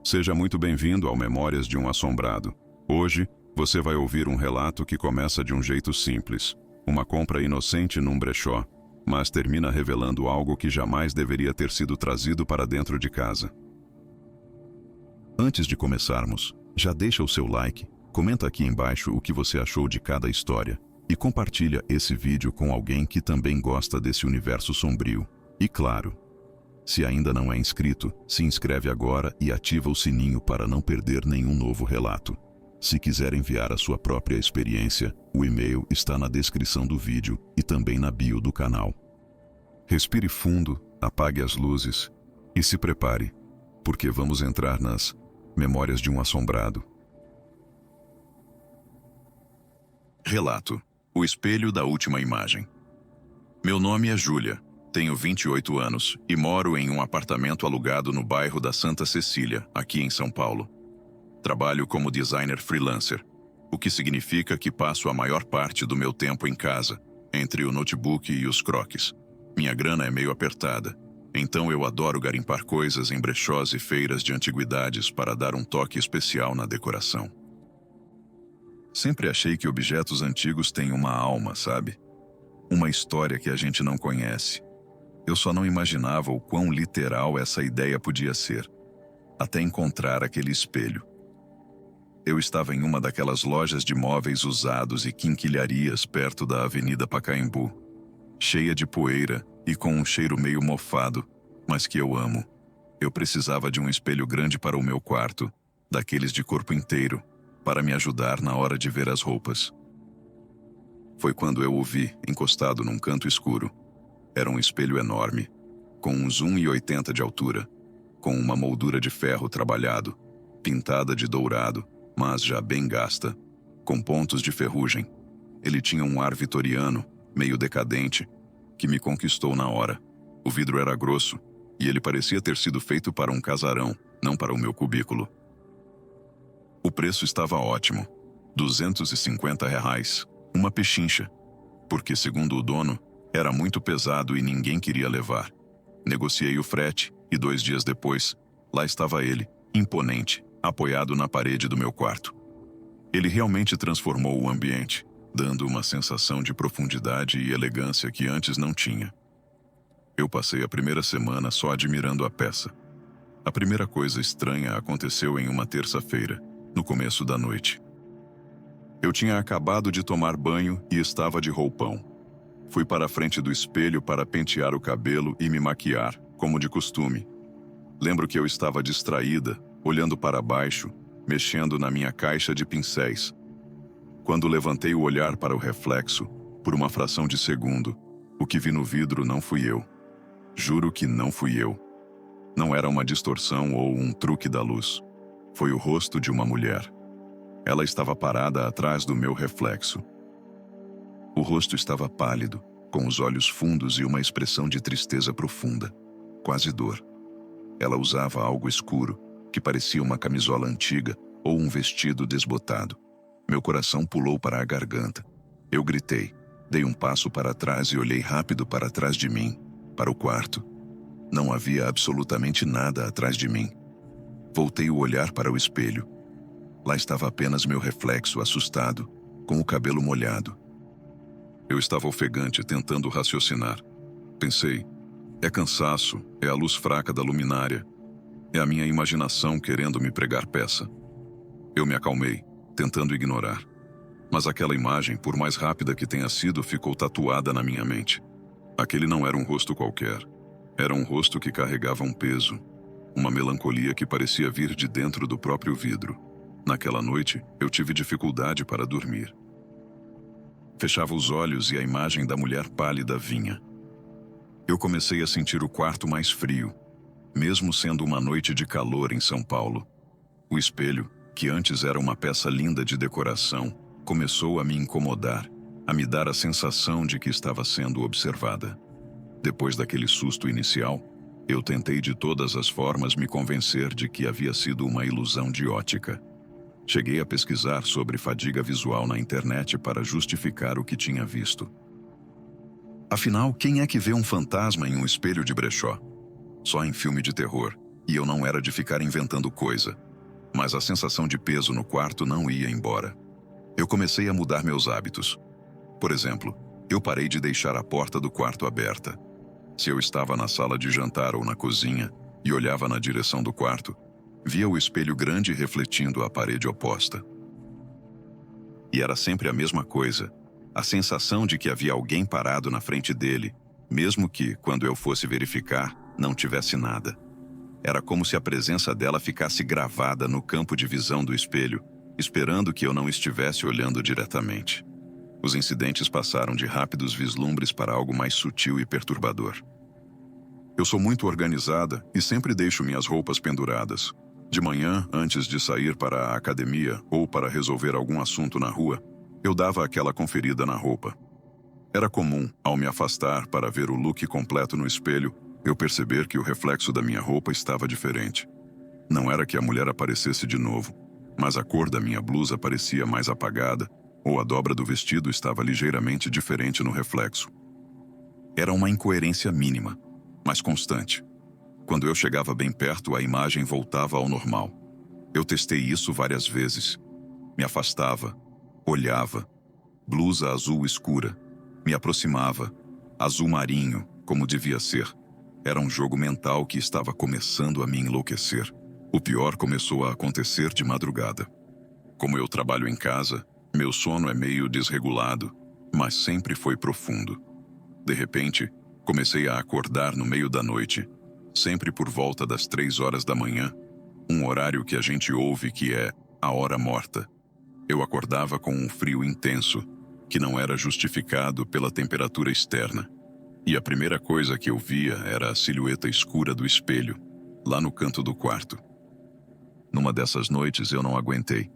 Seja muito bem-vindo ao Memórias de um Assombrado. Hoje, você vai ouvir um relato que começa de um jeito simples, uma compra inocente num brechó, mas termina revelando algo que jamais deveria ter sido trazido para dentro de casa. Antes de começarmos, já deixa o seu like, comenta aqui embaixo o que você achou de cada história e compartilha esse vídeo com alguém que também gosta desse universo sombrio. E claro, se ainda não é inscrito, se inscreve agora e ativa o sininho para não perder nenhum novo relato. Se quiser enviar a sua própria experiência, o e-mail está na descrição do vídeo e também na bio do canal. Respire fundo, apague as luzes e se prepare, porque vamos entrar nas Memórias de um Assombrado. Relato: O espelho da última imagem. Meu nome é Júlia. Tenho 28 anos e moro em um apartamento alugado no bairro da Santa Cecília, aqui em São Paulo. Trabalho como designer freelancer, o que significa que passo a maior parte do meu tempo em casa, entre o notebook e os croques. Minha grana é meio apertada, então eu adoro garimpar coisas em brechós e feiras de antiguidades para dar um toque especial na decoração. Sempre achei que objetos antigos têm uma alma, sabe? Uma história que a gente não conhece. Eu só não imaginava o quão literal essa ideia podia ser, até encontrar aquele espelho. Eu estava em uma daquelas lojas de móveis usados e quinquilharias perto da Avenida Pacaembu, cheia de poeira e com um cheiro meio mofado, mas que eu amo. Eu precisava de um espelho grande para o meu quarto, daqueles de corpo inteiro, para me ajudar na hora de ver as roupas. Foi quando eu o vi, encostado num canto escuro. Era um espelho enorme, com uns 1,80 de altura, com uma moldura de ferro trabalhado, pintada de dourado, mas já bem gasta, com pontos de ferrugem. Ele tinha um ar vitoriano, meio decadente, que me conquistou na hora. O vidro era grosso, e ele parecia ter sido feito para um casarão, não para o meu cubículo. O preço estava ótimo, R$ 250, uma pechincha, porque, segundo o dono, era muito pesado e ninguém queria levar. Negociei o frete e 2 dias depois, lá estava ele, imponente, apoiado na parede do meu quarto. Ele realmente transformou o ambiente, dando uma sensação de profundidade e elegância que antes não tinha. Eu passei a primeira semana só admirando a peça. A primeira coisa estranha aconteceu em uma terça-feira, no começo da noite. Eu tinha acabado de tomar banho e estava de roupão. Fui para a frente do espelho para pentear o cabelo e me maquiar, como de costume. Lembro que eu estava distraída, olhando para baixo, mexendo na minha caixa de pincéis. Quando levantei o olhar para o reflexo, por uma fração de segundo, o que vi no vidro não fui eu. Juro que não fui eu. Não era uma distorção ou um truque da luz. Foi o rosto de uma mulher. Ela estava parada atrás do meu reflexo. O rosto estava pálido, com os olhos fundos e uma expressão de tristeza profunda, quase dor. Ela usava algo escuro, que parecia uma camisola antiga ou um vestido desbotado. Meu coração pulou para a garganta. Eu gritei, dei um passo para trás e olhei rápido para trás de mim, para o quarto. Não havia absolutamente nada atrás de mim. Voltei o olhar para o espelho. Lá estava apenas meu reflexo assustado, com o cabelo molhado. Eu estava ofegante, tentando raciocinar. Pensei, é cansaço, é a luz fraca da luminária, é a minha imaginação querendo me pregar peça. Eu me acalmei, tentando ignorar. Mas aquela imagem, por mais rápida que tenha sido, ficou tatuada na minha mente. Aquele não era um rosto qualquer. Era um rosto que carregava um peso, uma melancolia que parecia vir de dentro do próprio vidro. Naquela noite, eu tive dificuldade para dormir. Fechava os olhos e a imagem da mulher pálida vinha. Eu comecei a sentir o quarto mais frio, mesmo sendo uma noite de calor em São Paulo. O espelho, que antes era uma peça linda de decoração, começou a me incomodar, a me dar a sensação de que estava sendo observada. Depois daquele susto inicial, eu tentei de todas as formas me convencer de que havia sido uma ilusão de ótica. Cheguei a pesquisar sobre fadiga visual na internet para justificar o que tinha visto. Afinal, quem é que vê um fantasma em um espelho de brechó? Só em filme de terror, e eu não era de ficar inventando coisa. Mas a sensação de peso no quarto não ia embora. Eu comecei a mudar meus hábitos. Por exemplo, eu parei de deixar a porta do quarto aberta. Se eu estava na sala de jantar ou na cozinha e olhava na direção do quarto, via o espelho grande refletindo a parede oposta. E era sempre a mesma coisa, a sensação de que havia alguém parado na frente dele, mesmo que, quando eu fosse verificar, não tivesse nada. Era como se a presença dela ficasse gravada no campo de visão do espelho, esperando que eu não estivesse olhando diretamente. Os incidentes passaram de rápidos vislumbres para algo mais sutil e perturbador. Eu sou muito organizada e sempre deixo minhas roupas penduradas. De manhã, antes de sair para a academia ou para resolver algum assunto na rua, eu dava aquela conferida na roupa. Era comum, ao me afastar para ver o look completo no espelho, eu perceber que o reflexo da minha roupa estava diferente. Não era que a mulher aparecesse de novo, mas a cor da minha blusa parecia mais apagada, ou a dobra do vestido estava ligeiramente diferente no reflexo. Era uma incoerência mínima, mas constante. Quando eu chegava bem perto, a imagem voltava ao normal. Eu testei isso várias vezes. Me afastava, olhava, blusa azul escura. Me aproximava, azul marinho, como devia ser. Era um jogo mental que estava começando a me enlouquecer. O pior começou a acontecer de madrugada. Como eu trabalho em casa, meu sono é meio desregulado, mas sempre foi profundo. De repente, comecei a acordar no meio da noite, sempre por volta das 3 horas da manhã, um horário que a gente ouve que é a hora morta. Eu acordava com um frio intenso, que não era justificado pela temperatura externa. E a primeira coisa que eu via era a silhueta escura do espelho, lá no canto do quarto. Numa dessas noites eu não aguentei.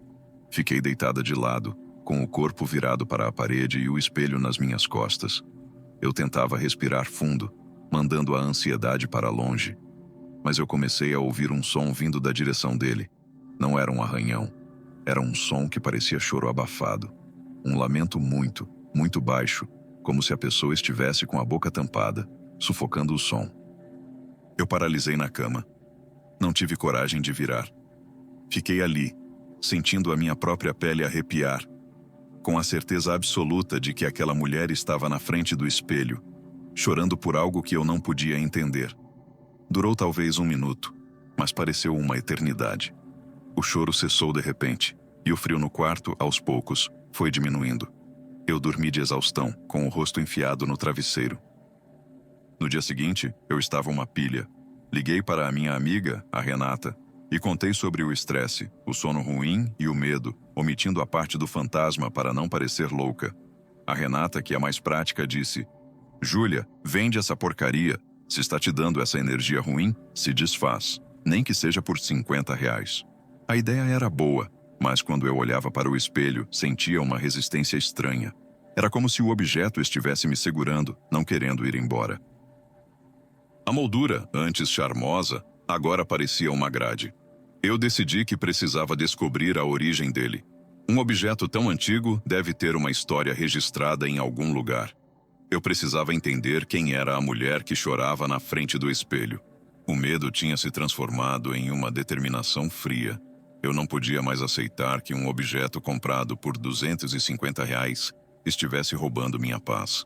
Fiquei deitada de lado, com o corpo virado para a parede e o espelho nas minhas costas. Eu tentava respirar fundo, mandando a ansiedade para longe. Mas eu comecei a ouvir um som vindo da direção dele. Não era um arranhão. Era um som que parecia choro abafado. Um lamento muito, muito baixo, como se a pessoa estivesse com a boca tampada, sufocando o som. Eu paralisei na cama. Não tive coragem de virar. Fiquei ali, sentindo a minha própria pele arrepiar, com a certeza absoluta de que aquela mulher estava na frente do espelho, chorando por algo que eu não podia entender. Durou talvez 1 minuto, mas pareceu uma eternidade. O choro cessou de repente, e o frio no quarto, aos poucos, foi diminuindo. Eu dormi de exaustão, com o rosto enfiado no travesseiro. No dia seguinte, eu estava uma pilha. Liguei para a minha amiga, a Renata, e contei sobre o estresse, o sono ruim e o medo, omitindo a parte do fantasma para não parecer louca. A Renata, que é mais prática, disse: "Júlia, vende essa porcaria. Se está te dando essa energia ruim, se desfaz, nem que seja por R$ 50. A ideia era boa, mas quando eu olhava para o espelho, sentia uma resistência estranha. Era como se o objeto estivesse me segurando, não querendo ir embora. A moldura, antes charmosa, agora parecia uma grade. Eu decidi que precisava descobrir a origem dele. Um objeto tão antigo deve ter uma história registrada em algum lugar. Eu precisava entender quem era a mulher que chorava na frente do espelho. O medo tinha se transformado em uma determinação fria. Eu não podia mais aceitar que um objeto comprado por R$ 250 estivesse roubando minha paz.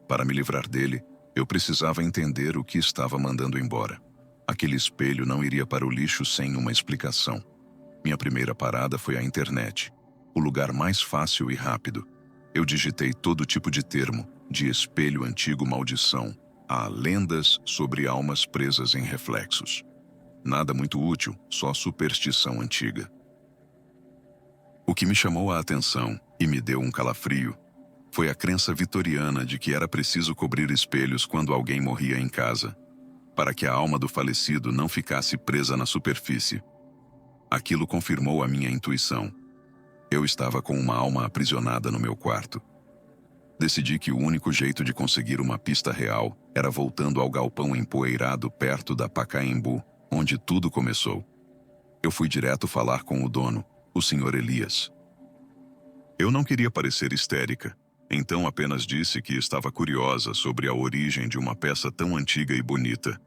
Para me livrar dele, eu precisava entender o que estava mandando embora. Aquele espelho não iria para o lixo sem uma explicação. Minha primeira parada foi a internet, o lugar mais fácil e rápido. Eu digitei todo tipo de termo, de espelho antigo maldição, a lendas sobre almas presas em reflexos. Nada muito útil, só superstição antiga. O que me chamou a atenção e me deu um calafrio foi a crença vitoriana de que era preciso cobrir espelhos quando alguém morria em casa, para que a alma do falecido não ficasse presa na superfície. Aquilo confirmou a minha intuição. Eu estava com uma alma aprisionada no meu quarto. Decidi que o único jeito de conseguir uma pista real era voltando ao galpão empoeirado perto da Pacaembu, onde tudo começou. Eu fui direto falar com o dono, o Sr. Elias. Eu não queria parecer histérica. Então apenas disse que estava curiosa sobre a origem de uma peça tão antiga e bonita.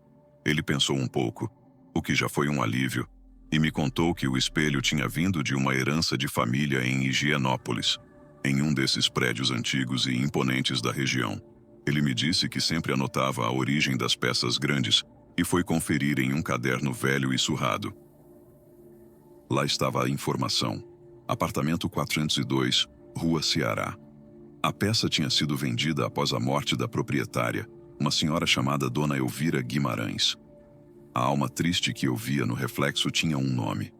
Ele pensou um pouco, o que já foi um alívio, e me contou que o espelho tinha vindo de uma herança de família em Higienópolis, em um desses prédios antigos e imponentes da região. Ele me disse que sempre anotava a origem das peças grandes e foi conferir em um caderno velho e surrado. Lá estava a informação. Apartamento 402, Rua Ceará. A peça tinha sido vendida após a morte da proprietária, uma senhora chamada Dona Elvira Guimarães. A alma triste que eu via no reflexo tinha um nome.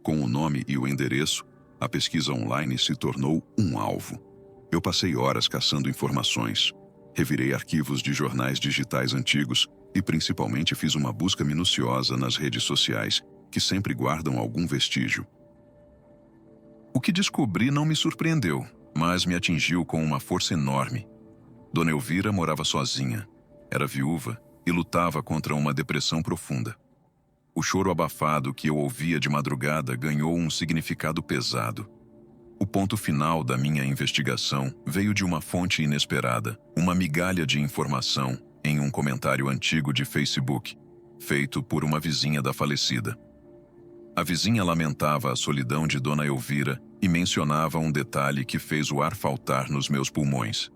Com o nome e o endereço, a pesquisa online se tornou um alvo. Eu passei horas caçando informações. Revirei arquivos de jornais digitais antigos e principalmente fiz uma busca minuciosa nas redes sociais, que sempre guardam algum vestígio. O que descobri não me surpreendeu, mas me atingiu com uma força enorme. Dona Elvira morava sozinha, era viúva e lutava contra uma depressão profunda. O choro abafado que eu ouvia de madrugada ganhou um significado pesado. O ponto final da minha investigação veio de uma fonte inesperada, uma migalha de informação em um comentário antigo de Facebook, feito por uma vizinha da falecida. A vizinha lamentava a solidão de Dona Elvira e mencionava um detalhe que fez o ar faltar nos meus pulmões.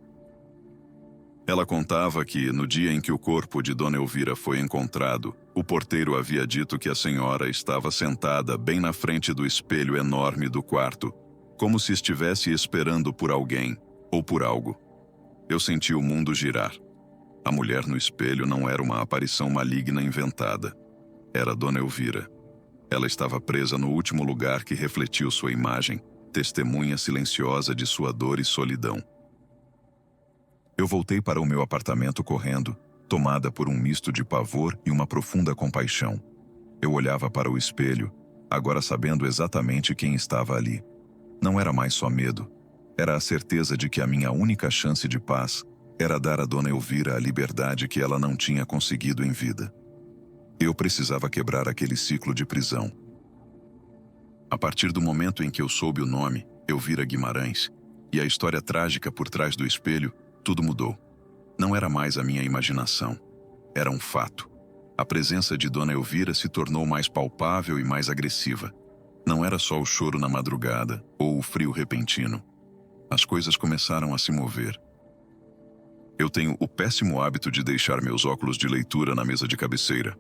Ela contava que, no dia em que o corpo de Dona Elvira foi encontrado, o porteiro havia dito que a senhora estava sentada bem na frente do espelho enorme do quarto, como se estivesse esperando por alguém ou por algo. Eu senti o mundo girar. A mulher no espelho não era uma aparição maligna inventada. Era Dona Elvira. Ela estava presa no último lugar que refletiu sua imagem, testemunha silenciosa de sua dor e solidão. Eu voltei para o meu apartamento correndo, tomada por um misto de pavor e uma profunda compaixão. Eu olhava para o espelho, agora sabendo exatamente quem estava ali. Não era mais só medo, era a certeza de que a minha única chance de paz era dar a Dona Elvira a liberdade que ela não tinha conseguido em vida. Eu precisava quebrar aquele ciclo de prisão. A partir do momento em que eu soube o nome, Elvira Guimarães, e a história trágica por trás do espelho, tudo mudou. Não era mais a minha imaginação. Era um fato. A presença de Dona Elvira se tornou mais palpável e mais agressiva. Não era só o choro na madrugada ou o frio repentino. As coisas começaram a se mover. Eu tenho o péssimo hábito de deixar meus óculos de leitura na mesa de cabeceira.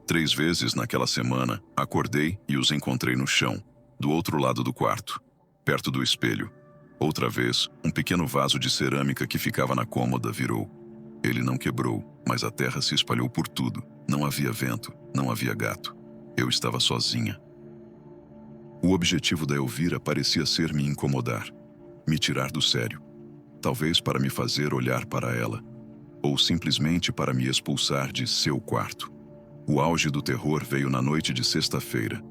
3 vezes naquela semana, acordei e os encontrei no chão, do outro lado do quarto, perto do espelho. Outra vez, um pequeno vaso de cerâmica que ficava na cômoda virou. Ele não quebrou, mas a terra se espalhou por tudo. Não havia vento, não havia gato. Eu estava sozinha. O objetivo da Elvira parecia ser me incomodar, me tirar do sério. Talvez para me fazer olhar para ela, ou simplesmente para me expulsar de seu quarto. O auge do terror veio na noite de sexta-feira.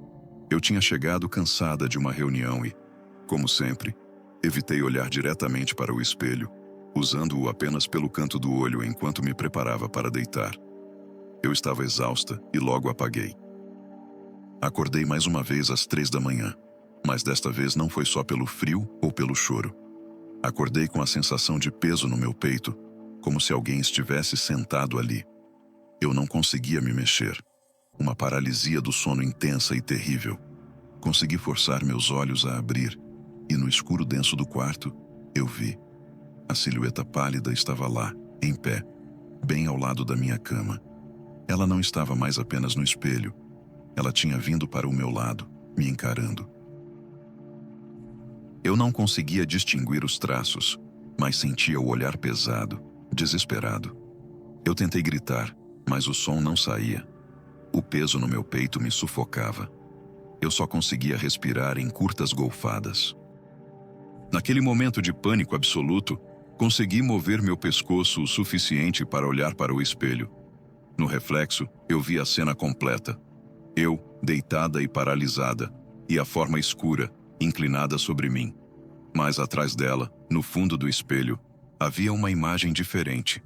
Eu tinha chegado cansada de uma reunião e, como sempre, evitei olhar diretamente para o espelho, usando-o apenas pelo canto do olho enquanto me preparava para deitar. Eu estava exausta e logo apaguei. Acordei mais uma vez às 3 da manhã, mas desta vez não foi só pelo frio ou pelo choro. Acordei com a sensação de peso no meu peito, como se alguém estivesse sentado ali. Eu não conseguia me mexer. Uma paralisia do sono intensa e terrível. Consegui forçar meus olhos a abrir, e no escuro denso do quarto, eu vi. A silhueta pálida estava lá, em pé, bem ao lado da minha cama. Ela não estava mais apenas no espelho. Ela tinha vindo para o meu lado, me encarando. Eu não conseguia distinguir os traços, mas sentia o olhar pesado, desesperado. Eu tentei gritar, mas o som não saía. O peso no meu peito me sufocava. Eu só conseguia respirar em curtas golfadas. Naquele momento de pânico absoluto, consegui mover meu pescoço o suficiente para olhar para o espelho. No reflexo, eu vi a cena completa. Eu, deitada e paralisada, e a forma escura, inclinada sobre mim. Mas atrás dela, no fundo do espelho, havia uma imagem diferente.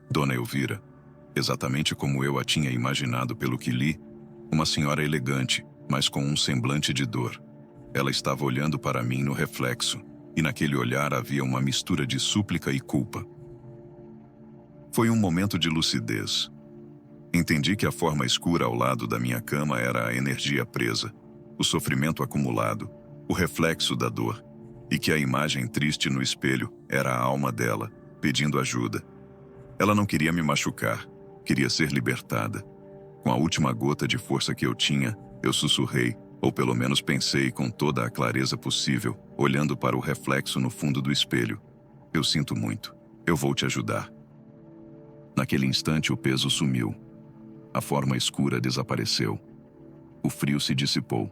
Dona Elvira, exatamente como eu a tinha imaginado pelo que li, uma senhora elegante, mas com um semblante de dor. Ela estava olhando para mim no reflexo, e naquele olhar havia uma mistura de súplica e culpa. Foi um momento de lucidez. Entendi que a forma escura ao lado da minha cama era a energia presa, o sofrimento acumulado, o reflexo da dor, e que a imagem triste no espelho era a alma dela, pedindo ajuda. Ela não queria me machucar, queria ser libertada. Com a última gota de força que eu tinha, eu sussurrei, ou pelo menos pensei com toda a clareza possível, olhando para o reflexo no fundo do espelho. Eu sinto muito. Eu vou te ajudar. Naquele instante o peso sumiu. A forma escura desapareceu. O frio se dissipou.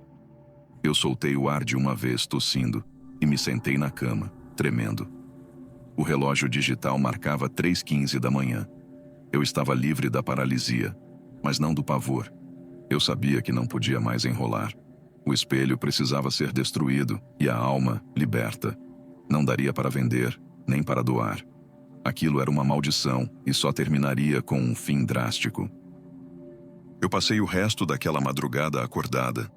Eu soltei o ar de uma vez, tossindo, e me sentei na cama, tremendo. O relógio digital marcava 3h15 da manhã. Eu estava livre da paralisia, mas não do pavor. Eu sabia que não podia mais enrolar. O espelho precisava ser destruído e a alma liberta. Não daria para vender, nem para doar. Aquilo era uma maldição e só terminaria com um fim drástico. Eu passei o resto daquela madrugada acordada,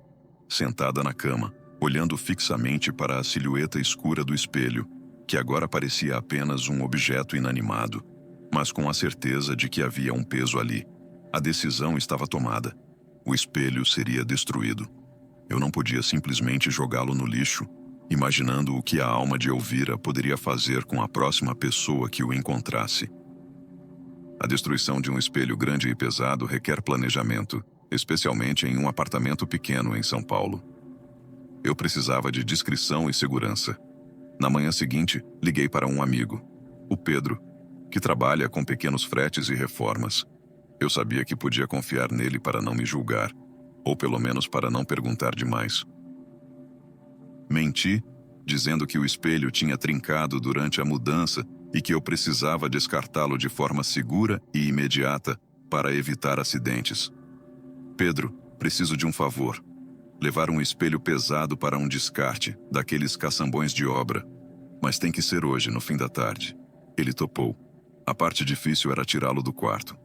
sentada na cama, olhando fixamente para a silhueta escura do espelho, que agora parecia apenas um objeto inanimado, mas com a certeza de que havia um peso ali. A decisão estava tomada. O espelho seria destruído. Eu não podia simplesmente jogá-lo no lixo, imaginando o que a alma de Elvira poderia fazer com a próxima pessoa que o encontrasse. A destruição de um espelho grande e pesado requer planejamento, especialmente em um apartamento pequeno em São Paulo. Eu precisava de discrição e segurança. Na manhã seguinte, liguei para um amigo, o Pedro, que trabalha com pequenos fretes e reformas. Eu sabia que podia confiar nele para não me julgar, ou pelo menos para não perguntar demais. Menti, dizendo que o espelho tinha trincado durante a mudança e que eu precisava descartá-lo de forma segura e imediata para evitar acidentes. Pedro, preciso de um favor. Levar um espelho pesado para um descarte, daqueles caçambões de obra. Mas tem que ser hoje, no fim da tarde. Ele topou. A parte difícil era tirá-lo do quarto.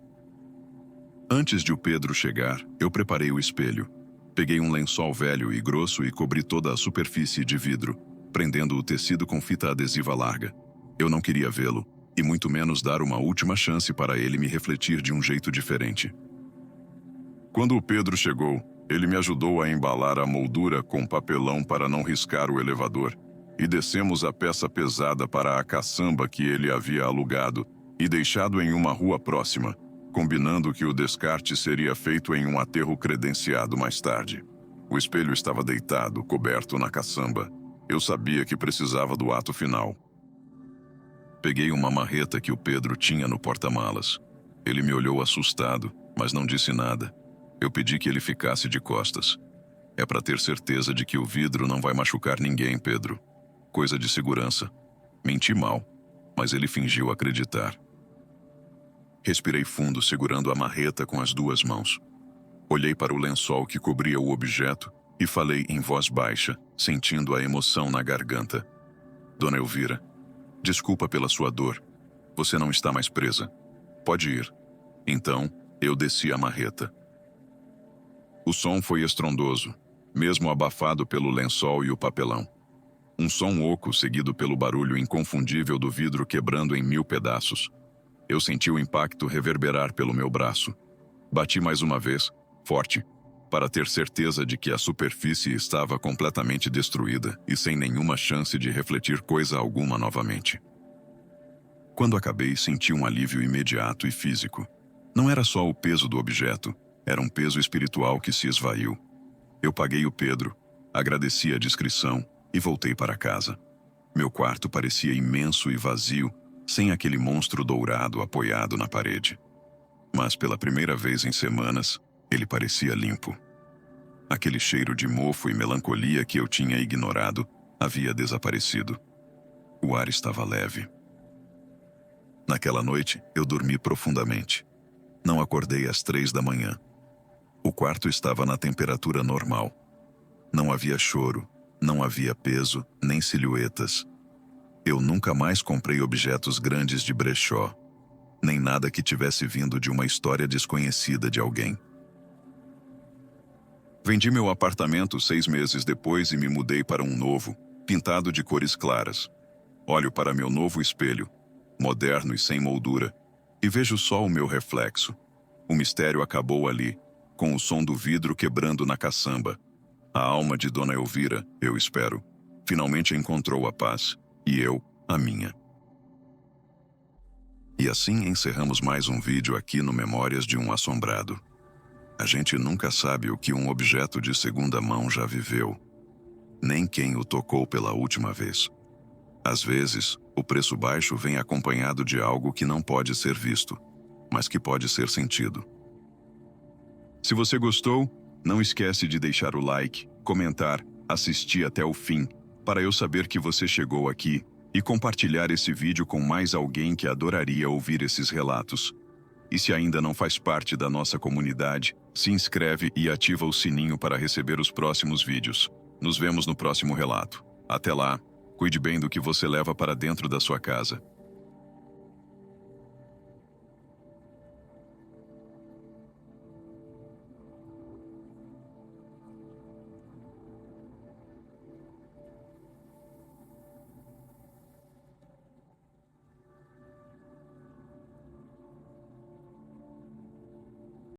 Antes de o Pedro chegar, eu preparei o espelho. Peguei um lençol velho e grosso e cobri toda a superfície de vidro, prendendo o tecido com fita adesiva larga. Eu não queria vê-lo, e muito menos dar uma última chance para ele me refletir de um jeito diferente. Quando o Pedro chegou, ele me ajudou a embalar a moldura com papelão para não riscar o elevador, e descemos a peça pesada para a caçamba que ele havia alugado e deixado em uma rua próxima, combinando que o descarte seria feito em um aterro credenciado mais tarde. O espelho estava deitado, coberto na caçamba. Eu sabia que precisava do ato final. Peguei uma marreta que o Pedro tinha no porta-malas. Ele me olhou assustado, mas não disse nada. Eu pedi que ele ficasse de costas. É para ter certeza de que o vidro não vai machucar ninguém, Pedro. Coisa de segurança. Menti mal, mas ele fingiu acreditar. Respirei fundo, segurando a marreta com as duas mãos. Olhei para o lençol que cobria o objeto e falei em voz baixa, sentindo a emoção na garganta. Dona Elvira, desculpa pela sua dor. Você não está mais presa. Pode ir. Então, eu desci a marreta. O som foi estrondoso, mesmo abafado pelo lençol e o papelão. Um som oco seguido pelo barulho inconfundível do vidro quebrando em 1000 pedaços. Eu senti o impacto reverberar pelo meu braço. Bati mais uma vez, forte, para ter certeza de que a superfície estava completamente destruída e sem nenhuma chance de refletir coisa alguma novamente. Quando acabei, senti um alívio imediato e físico. Não era só o peso do objeto, era um peso espiritual que se esvaiu. Eu paguei o Pedro, agradeci a discrição e voltei para casa. Meu quarto parecia imenso e vazio, sem aquele monstro dourado apoiado na parede. Mas pela primeira vez em semanas, ele parecia limpo. Aquele cheiro de mofo e melancolia que eu tinha ignorado havia desaparecido. O ar estava leve. Naquela noite, eu dormi profundamente. Não acordei às 3 da manhã. O quarto estava na temperatura normal. Não havia choro, não havia peso, nem silhuetas. Eu nunca mais comprei objetos grandes de brechó, nem nada que tivesse vindo de uma história desconhecida de alguém. Vendi meu apartamento 6 meses depois e me mudei para um novo, pintado de cores claras. Olho para meu novo espelho, moderno e sem moldura, e vejo só o meu reflexo. O mistério acabou ali, com o som do vidro quebrando na caçamba. A alma de Dona Elvira, eu espero, finalmente encontrou a paz, e eu, a minha. E assim encerramos mais um vídeo aqui no Memórias de um Assombrado. A gente nunca sabe o que um objeto de segunda mão já viveu, nem quem o tocou pela última vez. Às vezes, o preço baixo vem acompanhado de algo que não pode ser visto, mas que pode ser sentido. Se você gostou, não esquece de deixar o like, comentar, assistir até o fim, para eu saber que você chegou aqui, e compartilhar esse vídeo com mais alguém que adoraria ouvir esses relatos. E se ainda não faz parte da nossa comunidade, se inscreve e ativa o sininho para receber os próximos vídeos. Nos vemos no próximo relato. Até lá, cuide bem do que você leva para dentro da sua casa.